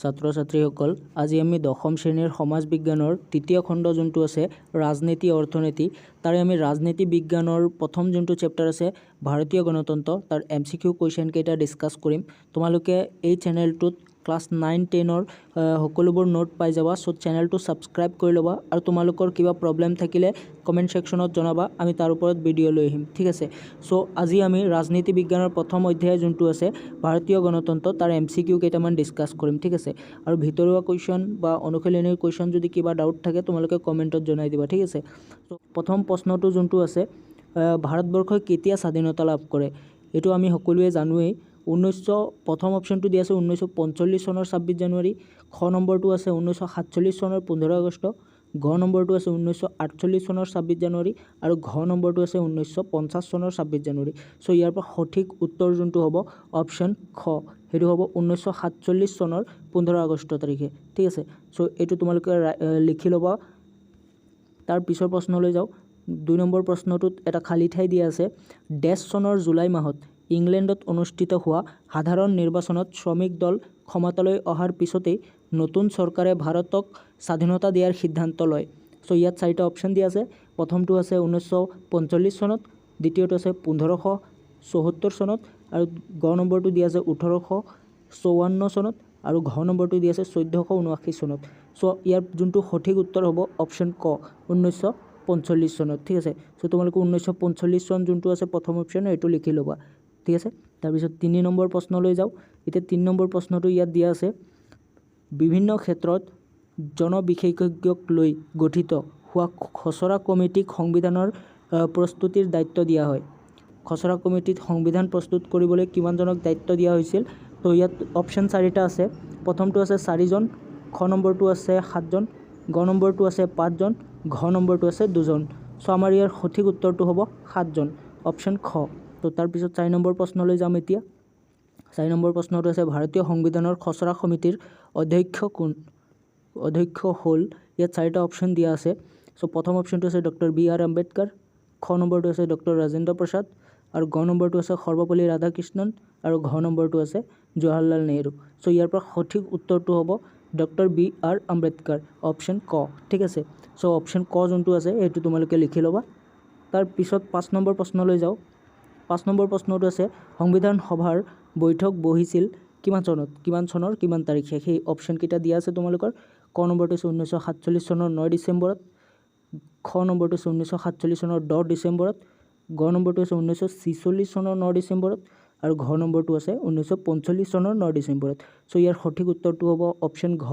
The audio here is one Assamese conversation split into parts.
ছাত্ৰ ছাত্ৰীসকল আজি আমি দশম শ্ৰেণীৰ সমাজ বিজ্ঞানৰ তৃতীয় খণ্ড যোনটো আছে ৰাজনীতি অৰ্থনীতি তাৰে আমি ৰাজনীতি বিজ্ঞানৰ প্ৰথম যোনটো চেপ্টাৰ আছে ভাৰতীয় গণতন্ত্ৰ তাৰ MCQ কুৱেশ্যন কেইটা ডিসকাস কৰিম। তোমালোকে এই চেনেলটোত ক্লাস 9-10ৰ সকলোবোৰ নোট পাই যাবা। সো চেনেলটো সাবস্ক্ৰাইব কৰি ল'বা আৰু তোমালোকৰ কিবা প্ৰবলেম থাকিলে কমেন্ট সেকশনত জনাবা, আমি তাৰ ওপৰত ভিডিঅ' লৈ আহিম, ঠিক আছে। সো আজি আমি ৰাজনীতি বিজ্ঞানৰ প্ৰথম অধ্যায় যোনটো আছে ভাৰতীয় গণতন্ত্ৰ তাৰ MCQ কেইটামান ডিসকাস কৰিম, ঠিক আছে। আৰু ভিতৰুৱা কুৱেশ্যন বা অনুশীলনীৰ কুৱেশ্যন যদি কিবা ডাউট থাকে তোমালোকে কমেন্টত জনাই দিবা, ঠিক আছে। সো প্ৰথম প্ৰশ্নটো যোনটো আছে ভাৰতবৰ্ষই কেতিয়া স্বাধীনতা লাভ কৰে, এইটো আমি সকলোৱে জানোৱেই। প্ৰথম অপশ্যনটো দিয়া আছে 1945 চনৰ 26 জানুৱাৰী, খ নম্বৰটো আছে 1947 চনৰ 15 আগষ্ট, ঘ নম্বৰটো আছে 1948 চনৰ 26 জানুৱাৰী আৰু ঘ নম্বৰটো আছে 1950 চনৰ 26 জানুৱাৰী। সো ইয়াৰ পৰা সঠিক উত্তৰ যোনটো হ'ব অপশ্যন খ, সেইটো হ'ব 1947 চনৰ 15 আগষ্ট তাৰিখে, ঠিক আছে। সো এইটো তোমালোকে লিখি ল'বা। তাৰ পিছৰ প্ৰশ্নলৈ যাওঁ। 2 নম্বৰ প্ৰশ্নটোত এটা খালী ঠাই দিয়া আছে, ডেছ চনৰ জুলাই মাহত ইংলেণ্ডত অনুষ্ঠিত হোৱা সাধাৰণ নিৰ্বাচনত শ্ৰমিক দল ক্ষমতালৈ অহাৰ পিছতেই নতুন চৰকাৰে ভাৰতক স্বাধীনতা দিয়াৰ সিদ্ধান্ত লয়। সো ইয়াত 4টা অপশ্যন দিয়া আছে। প্ৰথমটো আছে 1945 চনত, দ্বিতীয়টো আছে 1574 চনত আৰু গ নম্বৰটো দিয়া আছে 1854 চনত আৰু ঘ নম্বৰটো দিয়া আছে 1479 চনত। সো ইয়াৰ যোনটো সঠিক উত্তৰ হ'ব অপশ্যন ক 1945 চনত, ঠিক আছে। সো তোমালোকে 1945 চন যোনটো আছে প্ৰথম অপশ্যন এইটো লিখি ল'বা, ঠিক আছে। তাৰপিছত 3 নম্বৰ প্ৰশ্নলৈ যাওঁ। এতিয়া 3 নম্বৰ প্ৰশ্নটো ইয়াত দিয়া আছে, বিভিন্ন ক্ষেত্ৰত জনবিশেষজ্ঞক লৈ গঠিত হোৱা খচৰা কমিটিক সংবিধানৰ প্ৰস্তুতিৰ দায়িত্ব দিয়া হয়। খচৰা কমিটিত সংবিধান প্ৰস্তুত কৰিবলৈ কিমানজনক দায়িত্ব দিয়া হৈছিল? তো ইয়াত অপশ্যন 4টা আছে। প্ৰথমটো আছে 4 জন, খ নম্বৰটো আছে 7 জন, গ নম্বৰটো আছে 5 জন, ঘ নম্বৰটো আছে 2 জন। সো আমাৰ ইয়াৰ সঠিক উত্তৰটো হ'ব 7 জন, অপশ্যন খ। তো তাৰপিছত 4 নম্বৰ প্ৰশ্নলৈ যাম এতিয়া। 4 নম্বৰ প্ৰশ্নটো আছে ভাৰতীয় সংবিধানৰ খচৰা সমিতিৰ অধ্যক্ষ কোন? অধ্যক্ষ হ'ল, ইয়াত 4টা অপশ্যন দিয়া আছে। সো প্ৰথম অপশ্যনটো আছে ডক্টৰ BR আম্বেদকাৰ, খ নম্বৰটো আছে ডক্টৰ ৰাজেন্দ্ৰ প্ৰসাদ আৰু গ নম্বৰটো আছে সৰ্বপল্লী ৰাধাকৃষ্ণন আৰু ঘ নম্বৰটো আছে জৱাহৰলাল নেহৰু। সো ইয়াৰ পৰা সঠিক উত্তৰটো হ'ব ডক্টৰ BR আম্বেদকাৰ, অপশ্যন ক, ঠিক আছে। সো অপশ্যন ক যোনটো আছে সেইটো তোমালোকে লিখি ল'বা। তাৰ পিছত 5 নম্বৰ প্ৰশ্নলৈ যাওঁ। 5 নম্বৰ প্ৰশ্নটো আছে সংবিধান সভাৰ বৈঠক বহিছিল কিমান চনত, কিমান চনৰ কিমান তাৰিখে? সেই অপশ্যন কেইটা দিয়া আছে তোমালোকৰ। ক নম্বৰটো আছে 1947 চনৰ 9 ডিচেম্বৰত, খ নম্বৰটো আছে 1947 চনৰ 10 ডিচেম্বৰত, গ নম্বৰটো আছে 1946 চনৰ 9 ডিচেম্বৰত আৰু ঘ নম্বৰটো আছে 1945 চনৰ 9 ডিচেম্বৰত। সো ইয়াৰ সঠিক উত্তৰটো হ'ব অপশ্যন ঘ,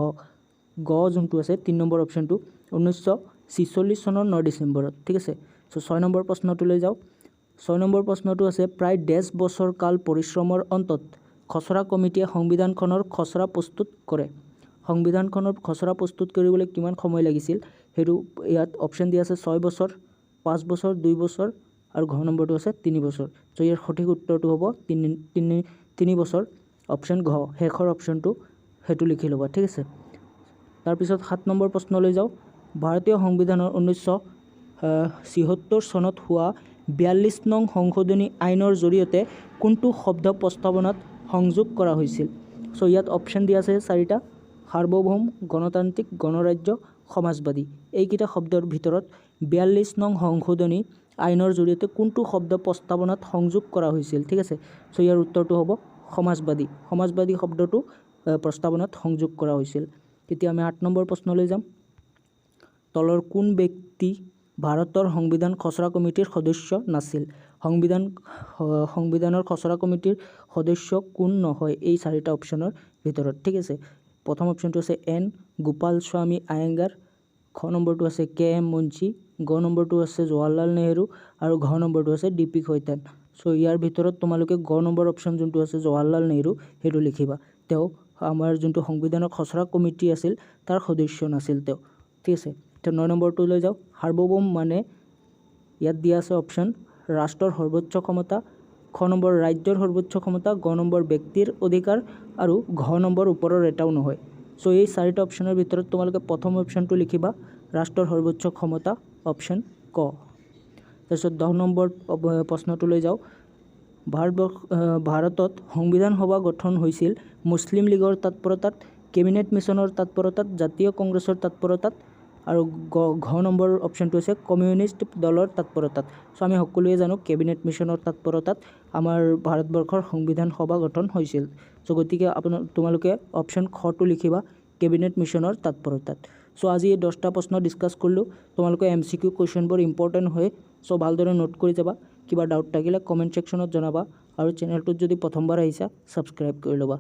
গ যোনটো আছে 3 নম্বৰ অপশ্যনটো 1946 চনৰ 9 ডিচেম্বৰত, ঠিক আছে। সো 6 নম্বৰ প্ৰশ্নটোলৈ যাওঁ। 6 নম্বৰ প্ৰশ্নটো আছে প্ৰায় 1.5 বছৰ কাল পৰিশ্ৰমৰ অন্তত খচৰা কমিটিয়ে সংবিধানখনৰ খচৰা প্ৰস্তুত কৰে। সংবিধানখনৰ খচৰা প্ৰস্তুত কৰিবলৈ কিমান সময় লাগিছিল সেইটো ইয়াত অপশ্যন দিয়া আছে 6 বছৰ, 5 বছৰ, 2 বছৰ আৰু ঘ নম্বৰটো আছে 3 বছৰ। সো ইয়াৰ সঠিক উত্তৰটো হ'ব 3 বছৰ, অপশ্যন ঘ, শেষৰ অপশ্যনটো সেইটো লিখি ল'বা, ঠিক আছে। তাৰপিছত 7 নম্বৰ প্ৰশ্নলৈ যাওঁ। ভাৰতীয় সংবিধানৰ 1976 চনত হোৱা 42 নং সংশোধনী আইনৰ জৰিয়তে কোনটো শব্দ প্ৰস্তাৱনাত সংযোগ কৰা হৈছিল? সো ইয়াত অপশ্যন দিয়া আছে 4টা, সাৰ্বভৌম, গণতান্ত্ৰিক, গণৰাজ্য, সমাজবাদী। এইকেইটা শব্দৰ ভিতৰত 42 নং সংশোধনী আইনৰ জৰিয়তে কোনটো শব্দ প্ৰস্তাৱনাত সংযোগ কৰা হৈছিল, ঠিক আছে। সো ইয়াৰ উত্তৰটো হ'ব সমাজবাদী। সমাজবাদী শব্দটো প্ৰস্তাৱনাত সংযোগ কৰা হৈছিল। তেতিয়া আমি 8 নম্বৰ প্ৰশ্নলৈ যাম। তলৰ কোন ব্যক্তি ভাৰতৰ সংবিধান খচৰা কমিটিৰ সদস্য নাছিল? সংবিধানৰ খচৰা কমিটিৰ সদস্য কোন নহয় এই 4টা অপশ্যনৰ ভিতৰত, ঠিক আছে। প্ৰথম অপশ্যনটো আছে N গোপালস্বামী আয়েংগাৰ, খ নম্বৰটো আছে KM মুন্সী, গ নম্বৰটো আছে জৱাহৰলাল নেহৰু আৰু ঘ নম্বৰটো আছে DP খৈতান। সো ইয়াৰ ভিতৰত তোমালোকে গ নম্বৰ অপশ্যন যোনটো আছে জৱাহৰলাল নেহৰু সেইটো লিখিবা। তেওঁ আমাৰ যোনটো সংবিধানৰ খচৰা কমিটি আছিল তাৰ সদস্য নাছিল তেওঁ, ঠিক আছে। এতিয়া 9 নম্বৰটোলৈ যাওঁ। সাৰ্বভৌম মানে ইয়াত দিয়া আছে অপশ্যন ৰাষ্ট্ৰৰ সৰ্বোচ্চ ক্ষমতা, খ নম্বৰ ৰাজ্যৰ সৰ্বোচ্চ ক্ষমতা, গ নম্বৰ ব্যক্তিৰ অধিকাৰ আৰু ঘ নম্বৰ ওপৰৰ এটাও নহয়। সো এই 4টা অপশ্যনৰ ভিতৰত তোমালোকে প্ৰথম অপশ্যনটো লিখিবা, ৰাষ্ট্ৰৰ সৰ্বোচ্চ ক্ষমতা, অপশ্যন ক। তাৰপিছত 10 নম্বৰ প্ৰশ্নটোলৈ যাওঁ। ভাৰতত সংবিধান সভা গঠন হৈছিল মুছলিম লীগৰ তৎপৰতাত কেবিনেট মিছনৰ তৎপৰতাত, জাতীয় কংগ্ৰেছৰ তৎপৰতাত, আৰু ঘ নম্বৰ অপশ্যনটো হৈছে কমিউনিষ্ট দলৰ তৎপৰতাত। চ' আমি সকলোৱে জানো কেবিনেট মিছনৰ তৎপৰতাত আমাৰ ভাৰতবৰ্ষৰ সংবিধান সভা গঠন হৈছিল। চ' গতিকে তোমালোকে অপশ্যন খটো লিখিবা কেবিনেট মিছনৰ তৎপৰতাত। চ' আজি এই 10টা প্ৰশ্ন ডিছকাছ কৰিলোঁ। তোমালোকে MCQ কুৱেশ্যনবোৰ ইম্পৰ্টেণ্ট হয়, চ' ভালদৰে নোট কৰি যাবা। কিবা ডাউট থাকিলে কমেণ্ট ছেকশ্যনত জনাবা আৰু চেনেলটোত যদি প্ৰথমবাৰ আহিছা ছাবস্ক্ৰাইব কৰি ল'বা।